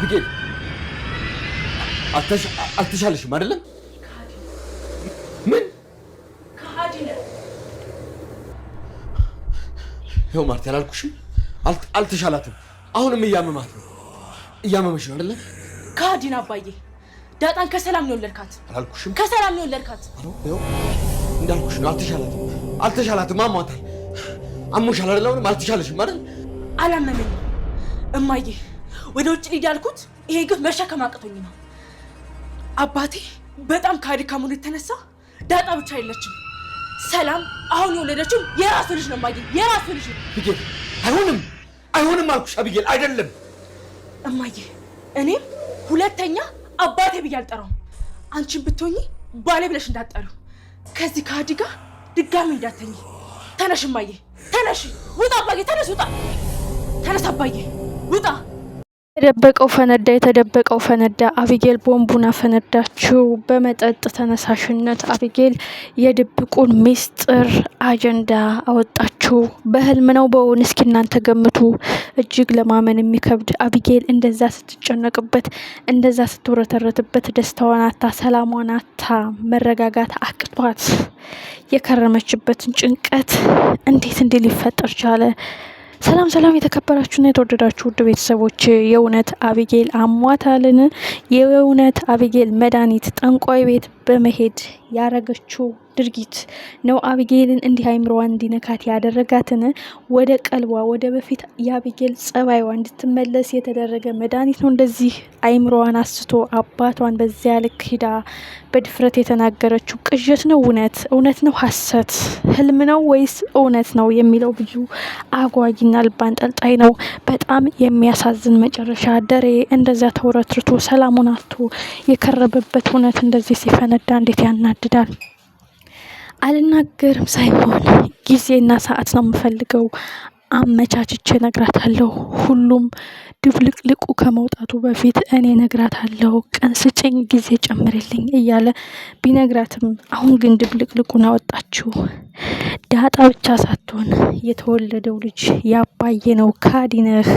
አብጌል አልተሻለሽም አይደለም? ምን ከሃዲ ነው? ይኸው ማርቲ አላልኩሽም? አልተሻላትም። አሁንም እያመማት ነው። እያመመሽ ነው አይደለም? ከሃዲ ነው አባዬ። ዳጣን ከሰላም ነው የወለድካት። አላልኩሽም? ከሰላም ነው የወለድካት። ይኸው እንዳልኩሽ ነው። አልተሻላትም። አሟታል። አሞሻል አይደል? አሁንም አልተሻለሽም አይደል? አላመመኝም እማዬ። ወደ ውጭ ሊድ ያልኩት ይሄ ግፍ መሸከም አቅቶኝ ነው። አባቴ በጣም ከድካሙ የተነሳ ዳጣ ብቻ የለችም፣ ሰላም አሁን የወለደችው የራሱ ልጅ ነው እማዬ፣ የራሱ ልጅ ነው። አቢጌል አይሆንም አልኩሽ አቢጌል። አይደለም እማዬ፣ እኔም ሁለተኛ አባቴ ብዬ አልጠራውም። አንቺን ብትሆኚ ባሌ ብለሽ እንዳትጠሪው። ከዚህ ከሃዲ ጋር ድጋሚ እንዳትተኝ። ተነሽ እማዬ፣ ተነሽ። ውጣ አባዬ፣ ተነስ፣ ውጣ። ተነስ አባዬ፣ ውጣ። የተደበቀው ፈነዳ። አቢጌል ቦምቡን አፈነዳችው በመጠጥ ተነሳሽነት። አቢጌል የድብቁን ሚስጥር አጀንዳ አወጣችው። በህልም ነው በእውን? እስኪ እናንተ ገምቱ። እጅግ ለማመን የሚከብድ አቢጌል እንደዛ ስትጨነቅበት፣ እንደዛ ስትወረተረትበት፣ ደስታዋን አታ፣ ሰላሟን አታ፣ መረጋጋት አቅቷት የከረመችበትን ጭንቀት እንዴት እንዲህ ሊፈጠር ቻለ? ሰላም የተከበራችሁና የተወደዳችሁ ውድ ቤተሰቦች፣ የእውነት አቢጌል አሟታልን? የእውነት አቢጌል መድኃኒት ጠንቋይ ቤት በመሄድ ያረገችው ድርጊት ነው አቢጌልን እንዲህ አይምሮዋን እንዲነካት ያደረጋትን? ወደ ቀልቧ ወደ በፊት የአቢጌል ጸባይዋ እንድትመለስ የተደረገ መድኃኒት ነው እንደዚህ አይምሮዋን አስቶ አባቷን በዚያ ልክ ሂዳ በድፍረት የተናገረችው? ቅዠት ነው? እውነት ነው? ሀሰት? ህልም ነው ወይስ እውነት ነው የሚለው ብዙ አጓጊና ልብ አንጠልጣይ ነው። በጣም የሚያሳዝን መጨረሻ። ደሬ እንደዛ ተወረትርቶ ሰላሙን አጥቶ የከረበበት እውነት እንደዚህ ሲፈነዳ እንዴት ያናድዳል። አልናገርም ሳይሆን ጊዜና ሰዓት ነው የምፈልገው። አመቻችቼ ነግራታለሁ። ሁሉም ድብልቅልቁ ከመውጣቱ በፊት እኔ ነግራታለሁ። ቀን ስጭኝ፣ ጊዜ ጨምርልኝ እያለ ቢነግራትም አሁን ግን ድብልቅልቁን አወጣችው። ዳጣ ብቻ ሳትሆን የተወለደው ልጅ ያባዬ ነው። ካዲ ነህ፣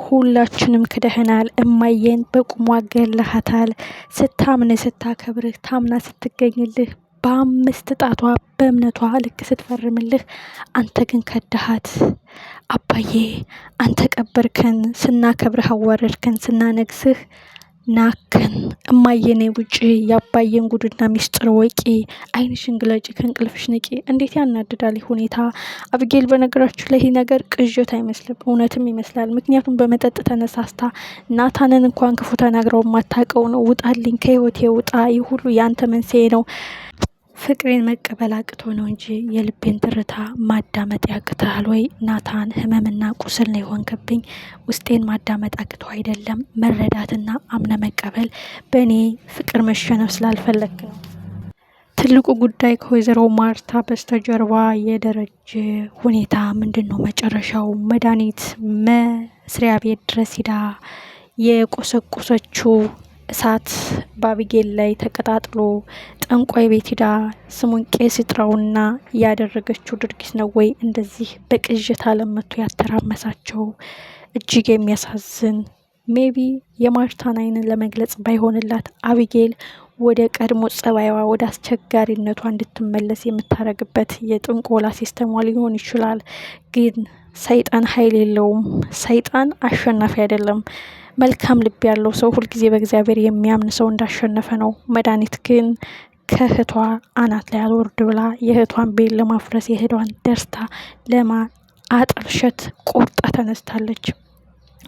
ሁላችንም ክደህናል። እማዬን በቁሟ ገለሃታል። ስታምን ስታከብርህ፣ ታምና ስትገኝልህ፣ በአምስት ጣቷ በእምነቷ ልክ ስትፈርምልህ፣ አንተ ግን ከዳሃት። አባዬ አንተ ቀበርከን፣ ስናከብርህ አዋረድከን፣ ስናነግስህ ናከን። እማዬኔ ውጪ፣ የአባዬን ጉድና ሚስጥር ወቂ፣ አይንሽን ግለጪ፣ ከእንቅልፍሽ ንቂ። እንዴት ያናድዳል ሁኔታ። አቢጌል በነገራችሁ ላይ ይህ ነገር ቅዠት አይመስልም፣ እውነትም ይመስላል። ምክንያቱም በመጠጥ ተነሳስታ ናታንን እንኳን ክፉ ተናግረው የማታውቀው ነው። ውጣልኝ፣ ከህይወቴ ውጣ፣ ይህ ሁሉ ያንተ መንስኤ ነው። ፍቅሬን መቀበል አቅቶ ነው እንጂ የልቤን ትርታ ማዳመጥ ያቅታል ወይ? ናታን ህመምና ቁስል ነው የሆንክብኝ። ውስጤን ማዳመጥ አቅቶ አይደለም፣ መረዳትና አምነ መቀበል። በእኔ ፍቅር መሸነፍ ስላልፈለግ ነው። ትልቁ ጉዳይ ከወይዘሮ ማርታ በስተጀርባ የደረጀ ሁኔታ ምንድን ነው መጨረሻው? መድኃኒት መስሪያ ቤት ድረስ ሂዳ የቆሰቆሰችው እሳት በአቢጌል ላይ ተቀጣጥሎ ጠንቋይ ቤት ሂዳ ስሙን ቄስ ይጥራውና ያደረገችው ድርጊት ነው ወይ እንደዚህ በቅዠት ዓለም መጥቶ ያተራመሳቸው? እጅግ የሚያሳዝን ሜቢ የማርታን አይንን ለመግለጽ ባይሆንላት አቢጌል ወደ ቀድሞ ጸባይዋ ወደ አስቸጋሪነቷ እንድትመለስ የምታረግበት የጥንቆላ ሲስተሟ ሊሆን ይችላል። ግን ሰይጣን ኃይል የለውም። ሰይጣን አሸናፊ አይደለም። መልካም ልብ ያለው ሰው ሁልጊዜ በእግዚአብሔር የሚያምን ሰው እንዳሸነፈ ነው። መድኃኒት ግን ከእህቷ አናት ላይ አልወርድ ብላ የእህቷን ቤት ለማፍረስ የእህቷን ደስታ ለማጠልሸት ቆርጣ ተነስታለች።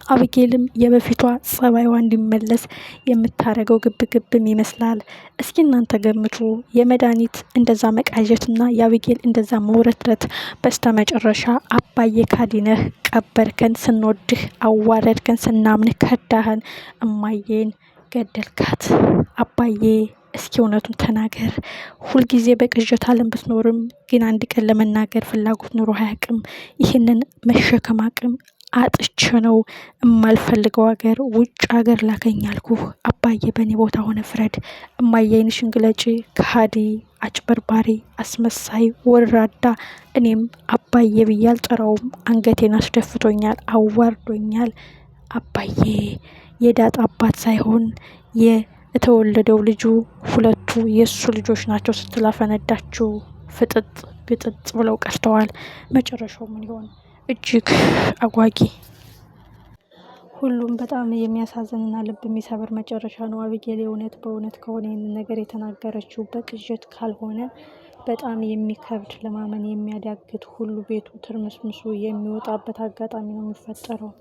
አቢጌልም የበፊቷ ጸባይዋ እንዲመለስ የምታረገው ግብግብም ይመስላል። እስኪ እናንተ ገምቱ። የመድኃኒት እንደዛ መቃዠትና የአቢጌል እንደዛ መውረትረት በስተ መጨረሻ አባዬ ካዲነህ፣ ቀበርከን፣ ስንወድህ አዋረድከን፣ ስናምንህ ከዳህን፣ እማዬን ገደልካት። አባዬ እስኪ እውነቱን ተናገር። ሁልጊዜ በቅዠት ዓለም ብትኖርም ግን አንድ ቀን ለመናገር ፍላጎት ኑሮ አያውቅም። ይህንን መሸከም አቅም አጥቼ ነው የማልፈልገው ሀገር ውጭ ሀገር ላከኝ አልኩህ። አባዬ በእኔ ቦታ ሆነ ፍረድ። እማዬ ዓይንሽን ግለጪ። ከሃዲ፣ አጭበርባሪ፣ አስመሳይ፣ ወራዳ። እኔም አባዬ ብዬ አልጠራውም። አንገቴን አስደፍቶኛል፣ አዋርዶኛል። አባዬ የዳጣ አባት ሳይሆን የተወለደው ልጁ ሁለቱ የሱ ልጆች ናቸው ስትል አፈነዳችው። ፍጥጥ ግጥጥ ብለው ቀርተዋል። መጨረሻው ምን ይሆን? እጅግ አጓጊ፣ ሁሉም በጣም የሚያሳዝንና ልብ የሚሰብር መጨረሻ ነው። አቢጌል የእውነት በእውነት ከሆነ ይህንን ነገር የተናገረችው በቅዠት ካልሆነ በጣም የሚከብድ ለማመን የሚያዳግት ሁሉ ቤቱ ትርምስምሱ የሚወጣበት አጋጣሚ ነው የሚፈጠረው።